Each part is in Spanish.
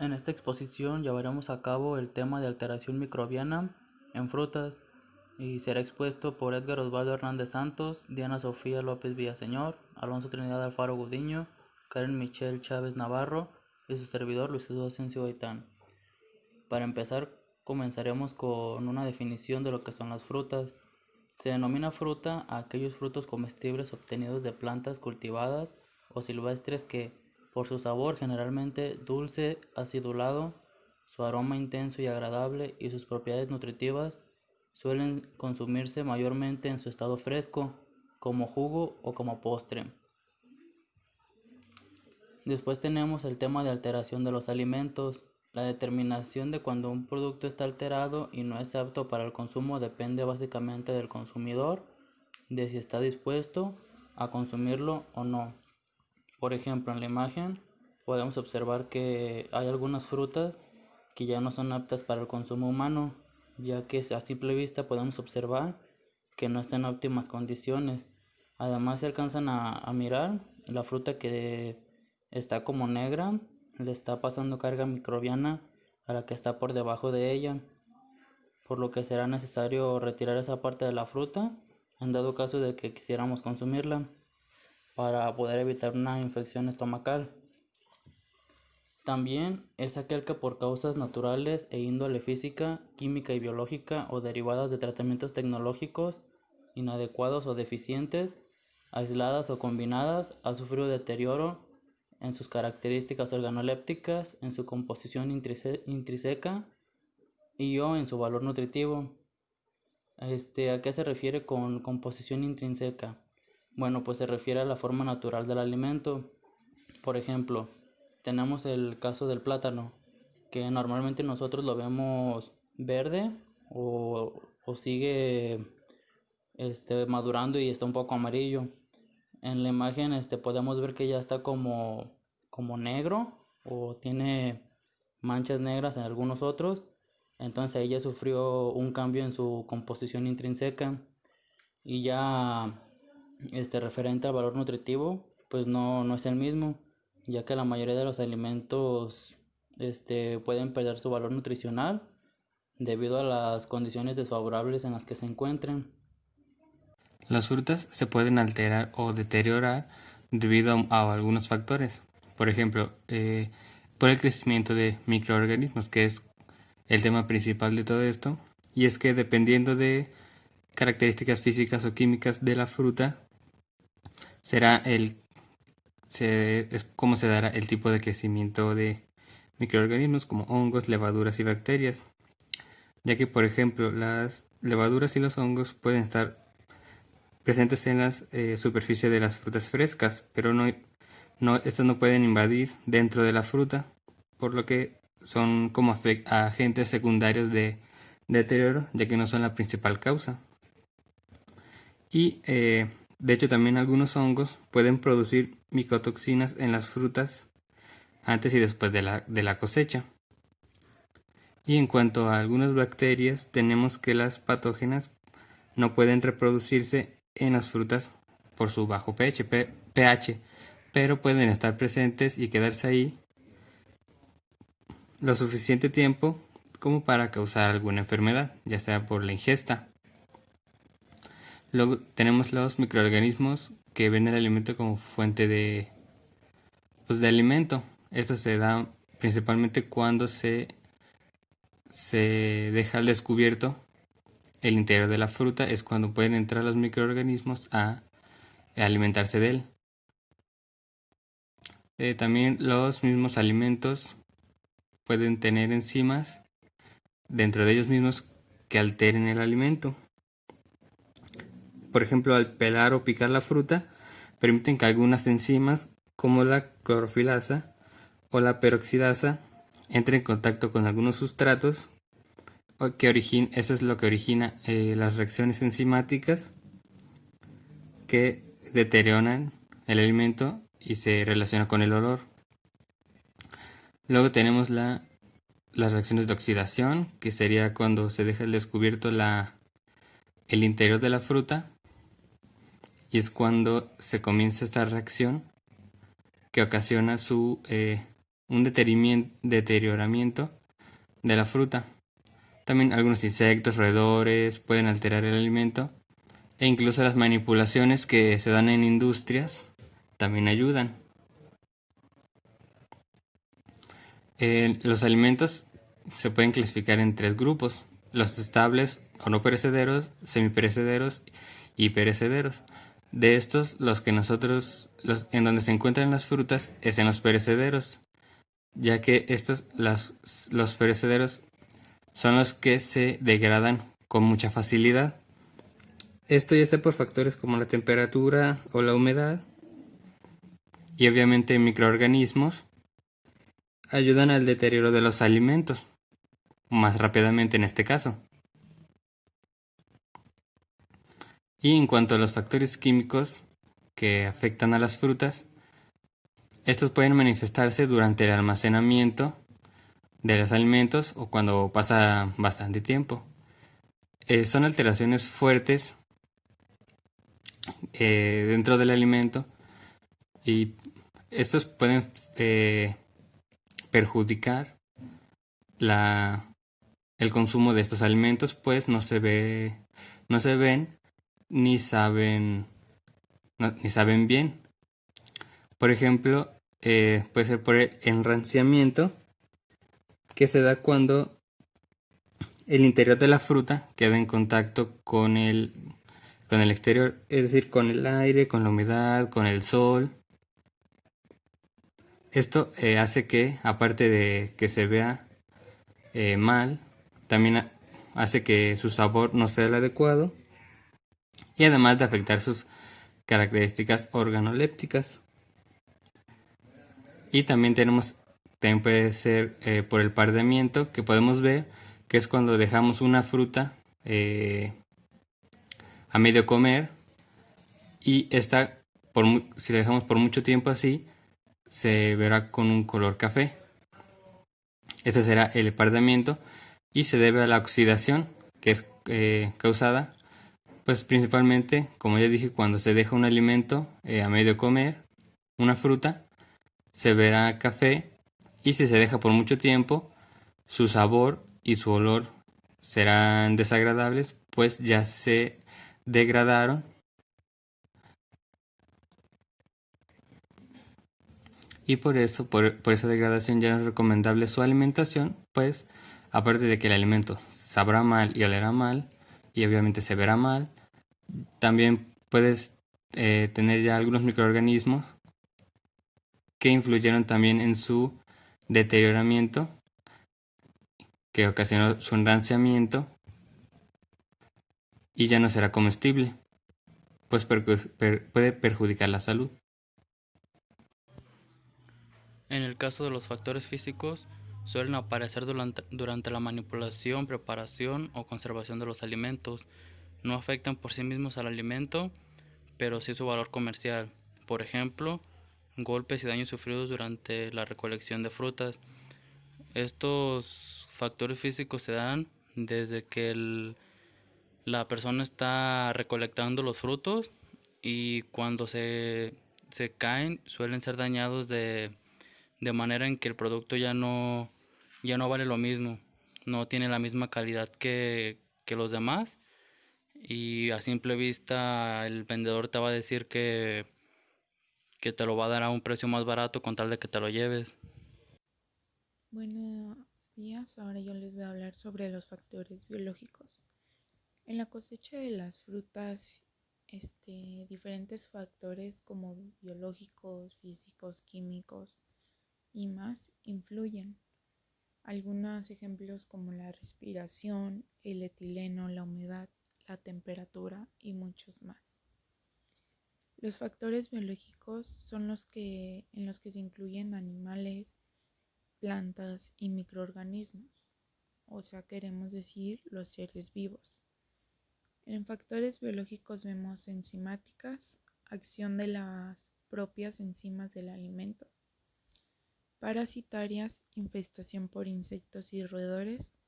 En esta exposición llevaremos a cabo el tema de alteración microbiana en frutas y será expuesto por Edgar Osvaldo Hernández Santos, Diana Sofía López Villaseñor, Alonso Trinidad Alfaro Gudiño, Karen Michelle Chávez Navarro y su servidor Luis Eduardo Asensio Gaitán. Para empezar, comenzaremos con una definición de lo que son las frutas. Se denomina fruta a aquellos frutos comestibles obtenidos de plantas cultivadas o silvestres que, por su sabor generalmente dulce, acidulado, su aroma intenso y agradable y sus propiedades nutritivas, suelen consumirse mayormente en su estado fresco, como jugo o como postre. Después tenemos el tema de alteración de los alimentos. La determinación de cuando un producto está alterado y no es apto para el consumo depende básicamente del consumidor, de si está dispuesto a consumirlo o no. Por ejemplo, en la imagen podemos observar que hay algunas frutas que ya no son aptas para el consumo humano, ya que a simple vista podemos observar que no están en óptimas condiciones. Además, se alcanzan a mirar la fruta que está como negra, le está pasando carga microbiana a la que está por debajo de ella, por lo que será necesario retirar esa parte de la fruta en dado caso de que quisiéramos consumirla para poder evitar una infección estomacal. También es aquel que por causas naturales e índole física, química y biológica o derivadas de tratamientos tecnológicos inadecuados o deficientes, aisladas o combinadas, ha sufrido deterioro en sus características organolépticas, en su composición intrínseca y o en su valor nutritivo. ¿A qué se refiere con composición intrínseca? Bueno, pues se refiere a la forma natural del alimento. Por ejemplo, tenemos el caso del plátano, que normalmente nosotros lo vemos verde o sigue madurando y está un poco amarillo. En la imagen podemos ver que ya está como negro o tiene manchas negras en algunos otros. Entonces ahí ya sufrió un cambio en su composición intrínseca y ya referente al valor nutritivo, pues no es el mismo, ya que la mayoría de los alimentos pueden perder su valor nutricional debido a las condiciones desfavorables en las que se encuentren. Las frutas se pueden alterar o deteriorar debido a algunos factores. Por ejemplo, por el crecimiento de microorganismos, que es el tema principal de todo esto. Y es que dependiendo de características físicas o químicas de la fruta, es cómo se dará el tipo de crecimiento de microorganismos como hongos, levaduras y bacterias. Ya que, por ejemplo, las levaduras y los hongos pueden estar presentes en la superficie de las frutas frescas, pero estos no pueden invadir dentro de la fruta, por lo que son como agentes secundarios de deterioro, ya que no son la principal causa. Y de hecho también algunos hongos pueden producir micotoxinas en las frutas antes y después de la cosecha. Y en cuanto a algunas bacterias, tenemos que las patógenas no pueden reproducirse en las frutas por su bajo pH, pero pueden estar presentes y quedarse ahí lo suficiente tiempo como para causar alguna enfermedad, ya sea por la ingesta. Luego tenemos los microorganismos que ven el alimento como fuente de alimento. Esto se da principalmente cuando se deja al descubierto el interior de la fruta, es cuando pueden entrar los microorganismos a alimentarse de él. También los mismos alimentos pueden tener enzimas dentro de ellos mismos que alteren el alimento. Por ejemplo, al pelar o picar la fruta, permiten que algunas enzimas, como la clorofilasa o la peroxidasa, entren en contacto con algunos sustratos, eso es lo que origina las reacciones enzimáticas que deterioran el alimento y se relaciona con el olor. Luego tenemos las reacciones de oxidación, que sería cuando se deja al descubierto el interior de la fruta, y es cuando se comienza esta reacción que ocasiona su un deterioramiento de la fruta. También algunos insectos, roedores pueden alterar el alimento e incluso las manipulaciones que se dan en industrias también ayudan. Los alimentos se pueden clasificar en 3 grupos: los estables o no perecederos, semiperecederos y perecederos. De estos, en donde se encuentran las frutas es en los perecederos, ya que los perecederos son los que se degradan con mucha facilidad. Esto ya sea por factores como la temperatura o la humedad, y obviamente microorganismos ayudan al deterioro de los alimentos, más rápidamente en este caso. Y en cuanto a los factores químicos que afectan a las frutas, estos pueden manifestarse durante el almacenamiento de los alimentos o cuando pasa bastante tiempo. Son alteraciones fuertes dentro del alimento, y estos pueden perjudicar el consumo de estos alimentos, pues no se ven ni saben bien. Por ejemplo, puede ser por el enranciamiento, que se da cuando el interior de la fruta queda en contacto con el exterior, es decir, con el aire, con la humedad, con el sol. Esto hace que, aparte de que se vea mal, también hace que su sabor no sea el adecuado, y además de afectar sus características organolépticas. Y también puede ser por el pardeamiento, que podemos ver que es cuando dejamos una fruta a medio comer, y esta, si la dejamos por mucho tiempo así, se verá con un color café. Este será el pardeamiento, y se debe a la oxidación, que es causada, pues principalmente, como ya dije, cuando se deja un alimento a medio comer, una fruta, se verá café, y si se deja por mucho tiempo, su sabor y su olor serán desagradables, pues ya se degradaron. Y por esa degradación ya no es recomendable su alimentación, pues aparte de que el alimento sabrá mal y olerá mal, y obviamente se verá mal, también puedes tener ya algunos microorganismos que influyeron también en su deterioramiento, que ocasionó su enranciamiento, y ya no será comestible, pues puede perjudicar la salud. En el caso de los factores físicos, suelen aparecer durante la manipulación, preparación o conservación de los alimentos. No afectan por sí mismos al alimento, pero sí su valor comercial. Por ejemplo, golpes y daños sufridos durante la recolección de frutas. Estos factores físicos se dan desde que la persona está recolectando los frutos, y cuando se caen suelen ser dañados de manera en que el producto ya no vale lo mismo, no tiene la misma calidad que los demás, y a simple vista el vendedor te va a decir que te lo va a dar a un precio más barato con tal de que te lo lleves. Buenos días, ahora yo les voy a hablar sobre los factores biológicos. En la cosecha de las frutas, diferentes factores como biológicos, físicos, químicos y más influyen. Algunos ejemplos como la respiración, el etileno, la humedad, la temperatura y muchos más. Los factores biológicos son en los que se incluyen animales, plantas y microorganismos, o sea, queremos decir los seres vivos. En factores biológicos vemos enzimáticas, acción de las propias enzimas del alimento, parasitarias, infestación por insectos y roedores,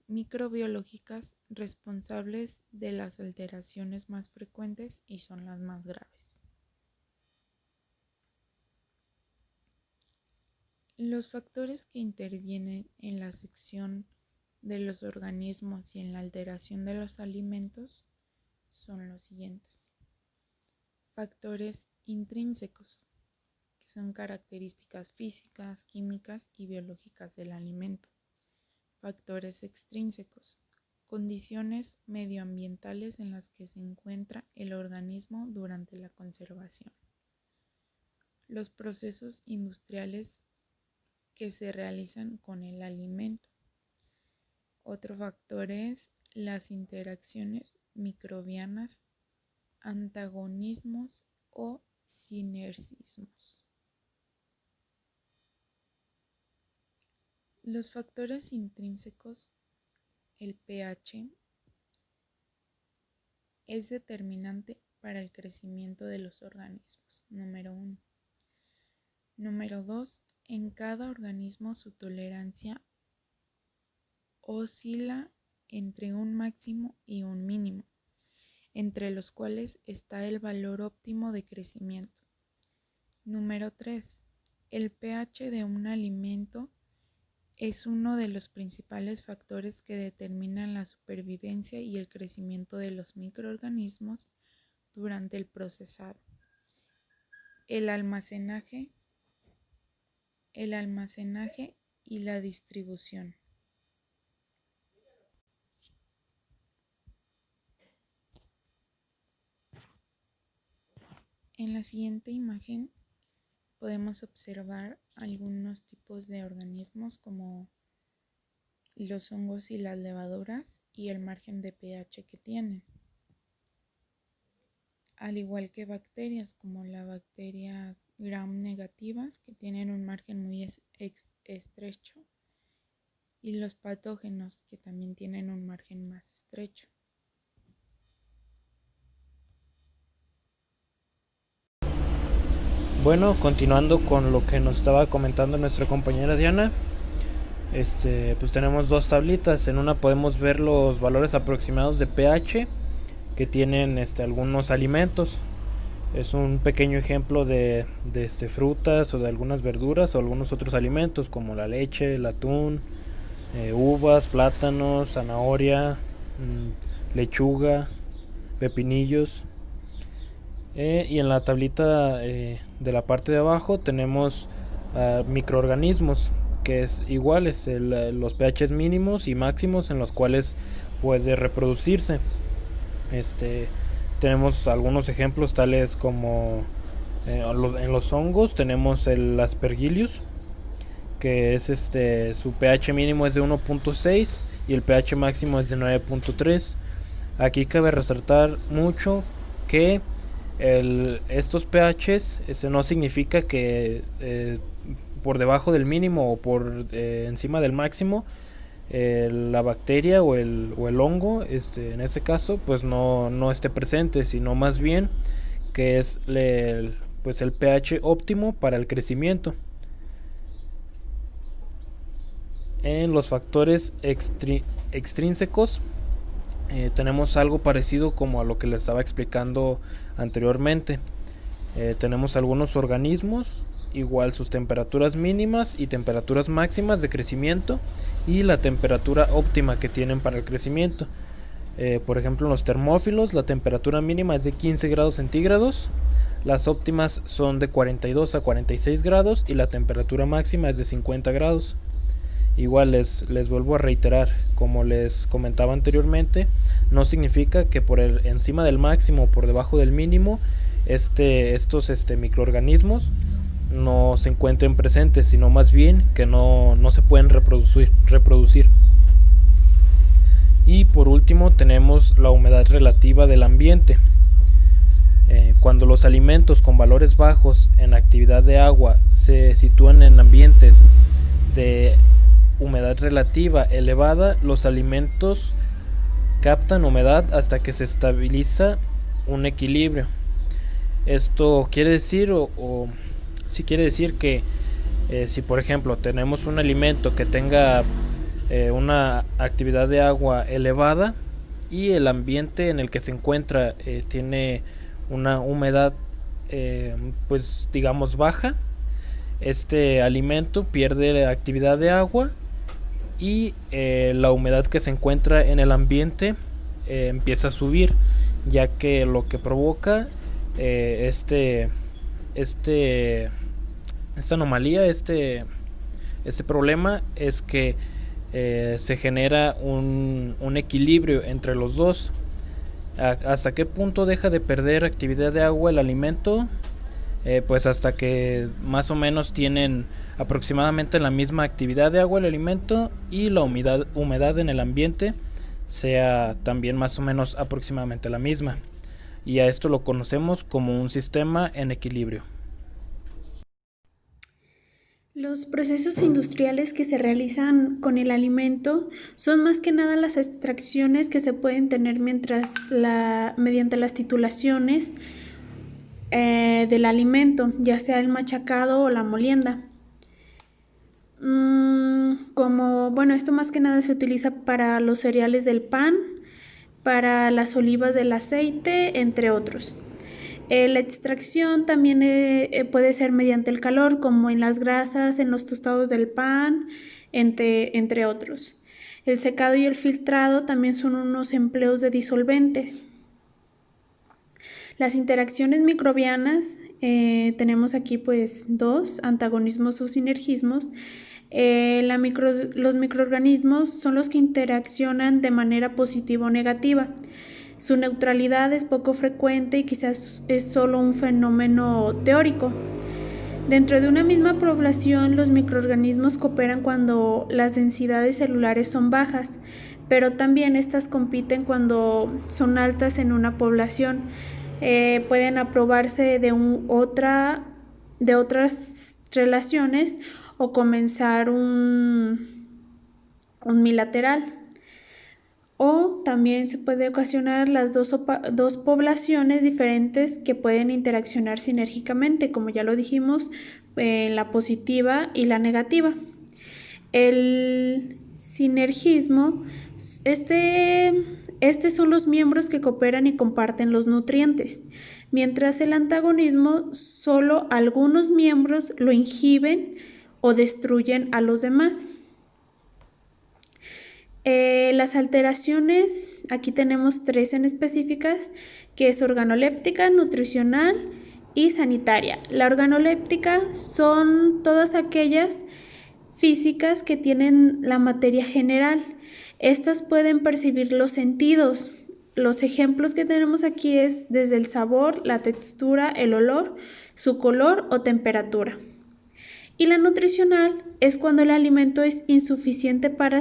microbiológicas, responsables de las alteraciones más frecuentes y son las más graves. Los factores que intervienen en la sección de los organismos y en la alteración de los alimentos son los siguientes. Factores intrínsecos, que son características físicas, químicas y biológicas del alimento. Factores extrínsecos, condiciones medioambientales en las que se encuentra el organismo durante la conservación. Los procesos industriales que se realizan con el alimento. Otro factor es las interacciones microbianas, antagonismos o sinergismos. Los factores intrínsecos, el pH, es determinante para el crecimiento de los organismos, número 1. Número 2. En cada organismo su tolerancia oscila entre un máximo y un mínimo, entre los cuales está el valor óptimo de crecimiento. Número 3. El pH de un alimento es uno de los principales factores que determinan la supervivencia y el crecimiento de los microorganismos durante el procesado. El almacenaje y la distribución. En la siguiente imagen podemos observar algunos tipos de organismos como los hongos y las levaduras y el margen de pH que tienen. Al igual que bacterias como las bacterias gram negativas que tienen un margen muy estrecho y los patógenos que también tienen un margen más estrecho. Bueno, continuando con lo que nos estaba comentando nuestra compañera Diana, pues tenemos dos tablitas. En una podemos ver los valores aproximados de pH que tienen algunos alimentos. Es un pequeño ejemplo de frutas o de algunas verduras o algunos otros alimentos como la leche, el atún, uvas, plátanos, zanahoria, lechuga, pepinillos. Y en la tablita de la parte de abajo tenemos microorganismos, que es igual, los pHs mínimos y máximos en los cuales puede reproducirse. Tenemos algunos ejemplos tales como en los hongos tenemos el Aspergillus, que es su pH mínimo es de 1.6 y el pH máximo es de 9.3. Aquí cabe resaltar mucho que estos pHs no significa que por debajo del mínimo o por encima del máximo la bacteria o el hongo en este caso pues no esté presente, sino más bien que es el pH óptimo para el crecimiento. En los factores extrínsecos tenemos algo parecido como a lo que les estaba explicando anteriormente. Tenemos algunos organismos, igual sus temperaturas mínimas y temperaturas máximas de crecimiento y la temperatura óptima que tienen para el crecimiento. Por ejemplo, en los termófilos la temperatura mínima es de 15 grados centígrados, las óptimas son de 42 a 46 grados y la temperatura máxima es de 50 grados. Igual les vuelvo a reiterar, como les comentaba anteriormente, no significa que por encima del máximo o por debajo del mínimo estos microorganismos no se encuentren presentes, sino más bien que no se pueden reproducir. Y por último tenemos la humedad relativa del ambiente. Cuando los alimentos con valores bajos en actividad de agua se sitúan en ambientes de humedad relativa elevada, los alimentos captan humedad hasta que se estabiliza un equilibrio. Esto quiere decir quiere decir que si por ejemplo tenemos un alimento que tenga una actividad de agua elevada y el ambiente en el que se encuentra tiene una humedad pues digamos baja, este alimento pierde actividad de agua y la humedad que se encuentra en el ambiente empieza a subir, ya que lo que provoca esta anomalía, este problema es que se genera un equilibrio entre los dos. ¿Hasta qué punto deja de perder actividad de agua el alimento? Pues hasta que más o menos tienen aproximadamente la misma actividad de agua el alimento y la humedad en el ambiente sea también más o menos aproximadamente la misma. Y a esto lo conocemos como un sistema en equilibrio. Los procesos industriales que se realizan con el alimento son más que nada las extracciones que se pueden tener mediante las titulaciones del alimento, ya sea el machacado o la molienda. Esto más que nada se utiliza para los cereales del pan, para las olivas del aceite, entre otros. La extracción también puede ser mediante el calor, como en las grasas, en los tostados del pan, entre otros. El secado y el filtrado también son unos empleos de disolventes. Las interacciones microbianas, tenemos aquí pues dos, antagonismos o sinergismos. Los microorganismos son los que interaccionan de manera positiva o negativa. Su neutralidad es poco frecuente y quizás es solo un fenómeno teórico. Dentro de una misma población, los microorganismos cooperan cuando las densidades celulares son bajas, pero también estas compiten cuando son altas en una población. Pueden aprobarse de otras relaciones o comenzar un unilateral. O también se puede ocasionar las dos poblaciones diferentes que pueden interaccionar sinérgicamente, como ya lo dijimos, la positiva y la negativa. El sinergismo, son los miembros que cooperan y comparten los nutrientes, mientras el antagonismo, solo algunos miembros lo inhiben o destruyen a los demás. Las alteraciones, aquí tenemos 3 en específicas, que es organoléptica, nutricional y sanitaria. La organoléptica son todas aquellas físicas que tienen la materia general. Estas pueden percibir los sentidos. Los ejemplos que tenemos aquí es desde el sabor, la textura, el olor, su color o temperatura. Y la nutricional es cuando el alimento es suficiente para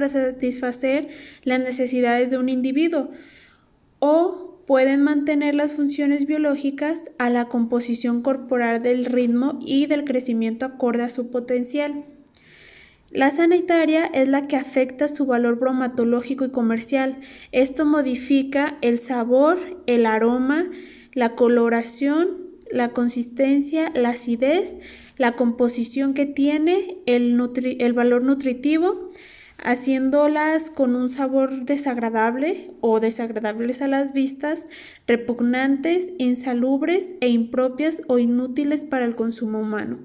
satisfacer las necesidades de un individuo o pueden mantener las funciones biológicas a la composición corporal del ritmo y del crecimiento acorde a su potencial. La sanitaria es la que afecta su valor bromatológico y comercial. Esto modifica el sabor, el aroma, la coloración, la consistencia, la acidez, la composición que tiene, el valor nutritivo, haciéndolas con un sabor desagradable o desagradables a las vistas, repugnantes, insalubres e impropias o inútiles para el consumo humano.